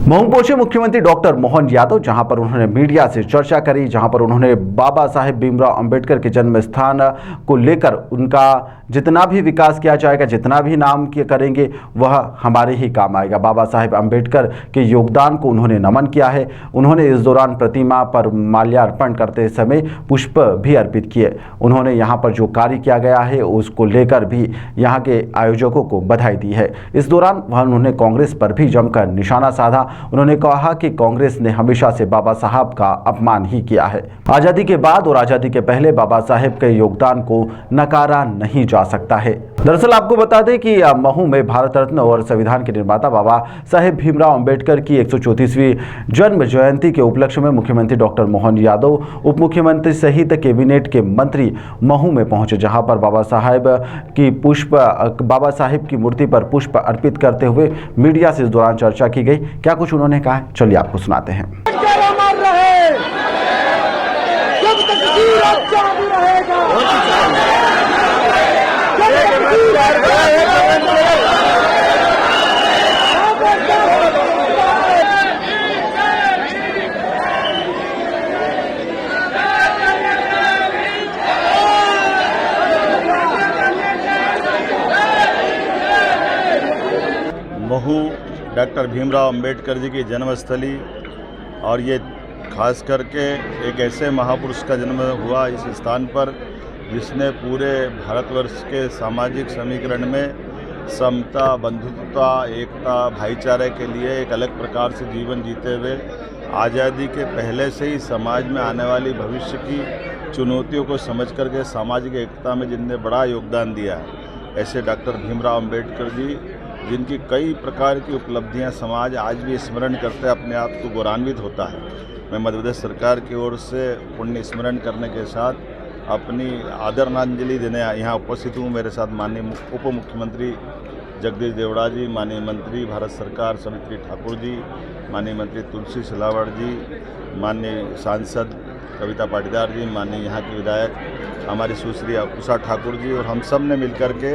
महू पहुंचे मुख्यमंत्री डॉक्टर मोहन यादव, जहां पर उन्होंने मीडिया से चर्चा करी, जहां पर उन्होंने बाबा साहेब भीमराव अंबेडकर के जन्म स्थान को लेकर उनका जितना भी विकास किया जाएगा, जितना भी नाम करेंगे वह हमारे ही काम आएगा। बाबा साहेब अंबेडकर के योगदान को उन्होंने नमन किया है। उन्होंने इस दौरान प्रतिमा पर माल्यार्पण करते समय पुष्प भी अर्पित किए। उन्होंने यहाँ पर जो कार्य किया गया है उसको लेकर भी यहाँ के आयोजकों को बधाई दी है। इस दौरान उन्होंने कांग्रेस पर भी जमकर निशाना साधा। उन्होंने कहा कि कांग्रेस ने हमेशा से बाबा साहब का अपमान ही किया है। आजादी के बाद और आजादी के पहले बाबा साहेब के योगदान को नकारा नहीं जा सकता है। दरअसल आपको बता दें कि महू में भारत रत्न और संविधान के निर्माता बाबा साहेब भीमराव अंबेडकर की 134वीं जन्म जयंती के उपलक्ष्य में मुख्यमंत्री डॉक्टर मोहन यादव, उप मुख्यमंत्री सहित कैबिनेट के मंत्री महू में पहुंचे, जहां पर बाबा साहेब की मूर्ति पर पुष्प अर्पित करते हुए मीडिया से इस दौरान चर्चा की गई। क्या कुछ उन्होंने कहा, चलिए आपको सुनाते हैं। महू डॉक्टर भीमराव अंबेडकर जी की जन्मस्थली और ये खास करके एक ऐसे महापुरुष का जन्म हुआ इस स्थान पर जिसने पूरे भारतवर्ष के सामाजिक समीकरण में समता, बंधुत्वता, एकता, भाईचारे के लिए एक अलग प्रकार से जीवन जीते हुए आज़ादी के पहले से ही समाज में आने वाली भविष्य की चुनौतियों को समझ करके सामाजिक एकता में जिनने बड़ा योगदान दिया है, ऐसे डॉक्टर भीमराव अंबेडकर जी जिनकी कई प्रकार की उपलब्धियां समाज आज भी स्मरण करते अपने आप को गौरवान्वित होता है। मैं मध्य प्रदेश सरकार की ओर से पुण्य स्मरण करने के साथ अपनी आदरांजलि देने यहाँ उपस्थित हूँ। मेरे साथ माननीय उप मुख्यमंत्री जगदीश देवड़ा जी, माननीय मंत्री भारत सरकार सुमित्री ठाकुर जी, माननीय मंत्री तुलसी सिलावट जी, माननीय सांसद कविता पाटीदार जी, माननीय यहाँ के विधायक हमारी सुश्री उषा ठाकुर जी, और हम सब ने मिलकर के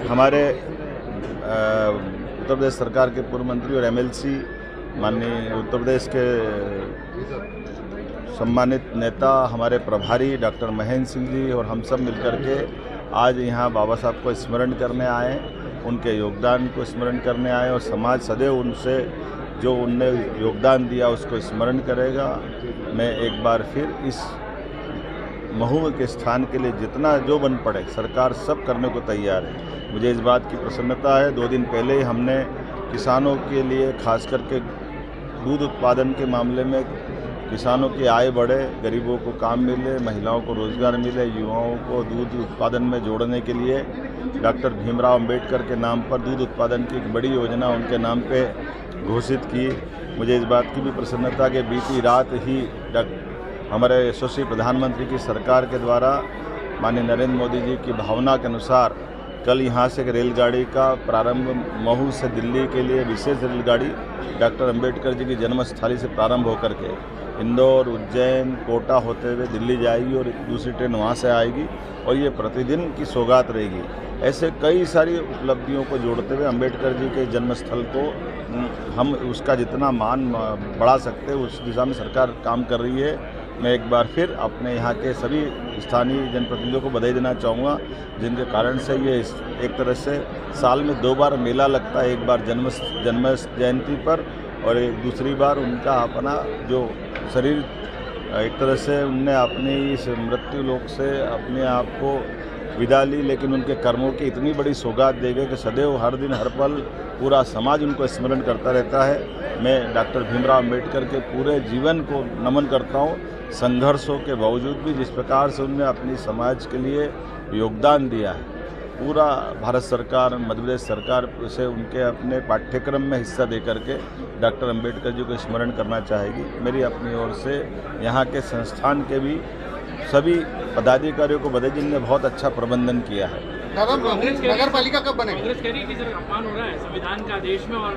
हमारे उत्तर प्रदेश सरकार के पूर्व मंत्री और एमएलसी माननीय उत्तर प्रदेश के सम्मानित नेता हमारे प्रभारी डॉक्टर महेंद्र सिंह जी और हम सब मिलकर के आज यहाँ बाबा साहब को स्मरण करने आए, उनके योगदान को स्मरण करने आए और समाज सदैव उनसे जो उनने योगदान दिया उसको स्मरण करेगा। मैं एक बार फिर इस महू के स्थान के लिए जितना जो बन पड़े सरकार सब करने को तैयार है। मुझे इस बात की प्रसन्नता है, 2 दिन पहले ही हमने किसानों के लिए खास करके दूध उत्पादन के मामले में किसानों की आय बढ़े, गरीबों को काम मिले, महिलाओं को रोजगार मिले, युवाओं को दूध उत्पादन में जोड़ने के लिए डॉक्टर भीमराव अंबेडकर के नाम पर दूध उत्पादन की एक बड़ी योजना उनके नाम पे घोषित की। मुझे इस बात की भी प्रसन्नता कि बीती रात ही हमारे यशस्वी प्रधानमंत्री की सरकार के द्वारा माननीय नरेंद्र मोदी जी की भावना के अनुसार कल यहाँ से एक रेलगाड़ी का प्रारंभ महू से दिल्ली के लिए विशेष रेलगाड़ी डॉक्टर अंबेडकर जी की जन्मस्थली से प्रारंभ होकर के इंदौर, उज्जैन, कोटा होते हुए दिल्ली जाएगी और दूसरी ट्रेन वहाँ से आएगी और ये प्रतिदिन की सौगात रहेगी। ऐसे कई सारी उपलब्धियों को जोड़ते हुए अंबेडकर जी के जन्मस्थल को हम उसका जितना मान बढ़ा सकते हैं उस दिशा में सरकार काम कर रही है। मैं एक बार फिर अपने यहाँ के सभी स्थानीय जनप्रतिनिधियों को बधाई देना चाहूँगा, जिनके कारण से ये एक तरह से साल में 2 बार मेला लगता है, एक बार जन्म जयंती पर और एक दूसरी बार उनका अपना जो शरीर एक तरह से उनने अपनी इस मृत्यु लोक से अपने आप को विदा ली, लेकिन उनके कर्मों की इतनी बड़ी सौगात दे गए कि सदैव हर दिन हर पल पूरा समाज उनको स्मरण करता रहता है। मैं डॉक्टर भीमराव अंबेडकर के पूरे जीवन को नमन करता हूँ। संघर्षों के बावजूद भी जिस प्रकार से उन्होंने अपनी समाज के लिए योगदान दिया है, पूरा भारत सरकार, मध्य प्रदेश सरकार से उनके अपने पाठ्यक्रम में हिस्सा दे करके डॉक्टर अंबेडकर जी को स्मरण करना चाहेगी। मेरी अपनी ओर से यहाँ के संस्थान के भी सभी पदाधिकारियों को बधाई, जिनने बहुत अच्छा प्रबंधन किया है। नगर पालिका कब बनेगी? कांग्रेस कह रही है कि सर अपमान हो रहा है संविधान का देश में और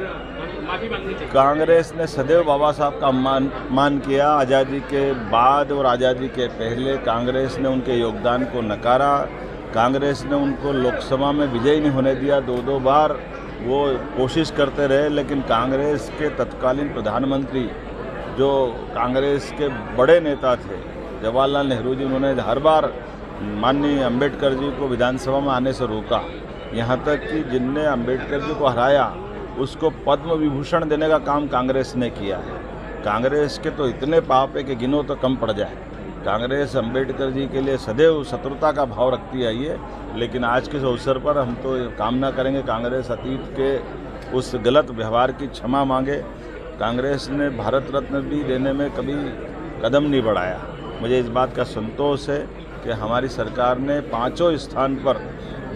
माफी मांगनी चाहिए। कांग्रेस ने सदैव बाबा साहब का मान किया। आज़ादी के बाद और आज़ादी के पहले कांग्रेस ने उनके योगदान को नकारा। कांग्रेस ने उनको लोकसभा में विजयी नहीं होने दिया। 2 बार वो कोशिश करते रहे, लेकिन कांग्रेस के तत्कालीन प्रधानमंत्री जो कांग्रेस के बड़े नेता थे जवाहरलाल नेहरू जी, उन्होंने हर बार माननीय अंबेडकर जी को विधानसभा में आने से रोका। यहाँ तक कि जिनने अंबेडकर जी को हराया उसको पद्म विभूषण देने का काम कांग्रेस ने किया है। कांग्रेस के तो इतने पाप है कि गिनो तो कम पड़ जाए। कांग्रेस अंबेडकर जी के लिए सदैव शत्रुता का भाव रखती आई है, लेकिन आज के इस अवसर पर हम तो कामना करेंगे कांग्रेस अतीत के उस गलत व्यवहार की क्षमा मांगे। कांग्रेस ने भारत रत्न भी देने में कभी कदम नहीं बढ़ाया। मुझे इस बात का संतोष है कि हमारी सरकार ने 5 स्थान पर,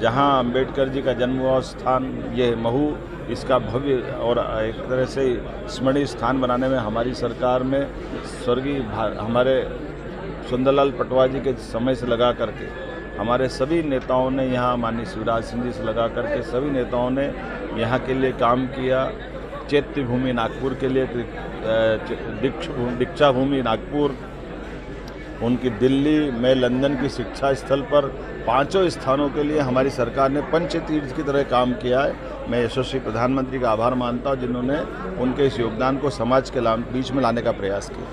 जहां अंबेडकर जी का जन्म हुआ स्थान ये महू, इसका भव्य और एक तरह से स्मरणीय स्थान बनाने में हमारी सरकार में स्वर्गीय हमारे सुंदरलाल पटवा जी के समय से लगा करके हमारे सभी नेताओं ने, यहाँ माननीय शिवराज सिंह जी से लगा करके सभी नेताओं ने यहाँ के लिए काम किया। चैत्य भूमि नागपुर के लिए, दीक्षा भूमि नागपुर, उनकी दिल्ली में लंदन की शिक्षा स्थल पर 5 स्थानों के लिए हमारी सरकार ने पंचतीर्थ की तरह काम किया है। मैं यशस्वी प्रधानमंत्री का आभार मानता हूँ जिन्होंने उनके इस योगदान को समाज के बीच में लाने का प्रयास किया।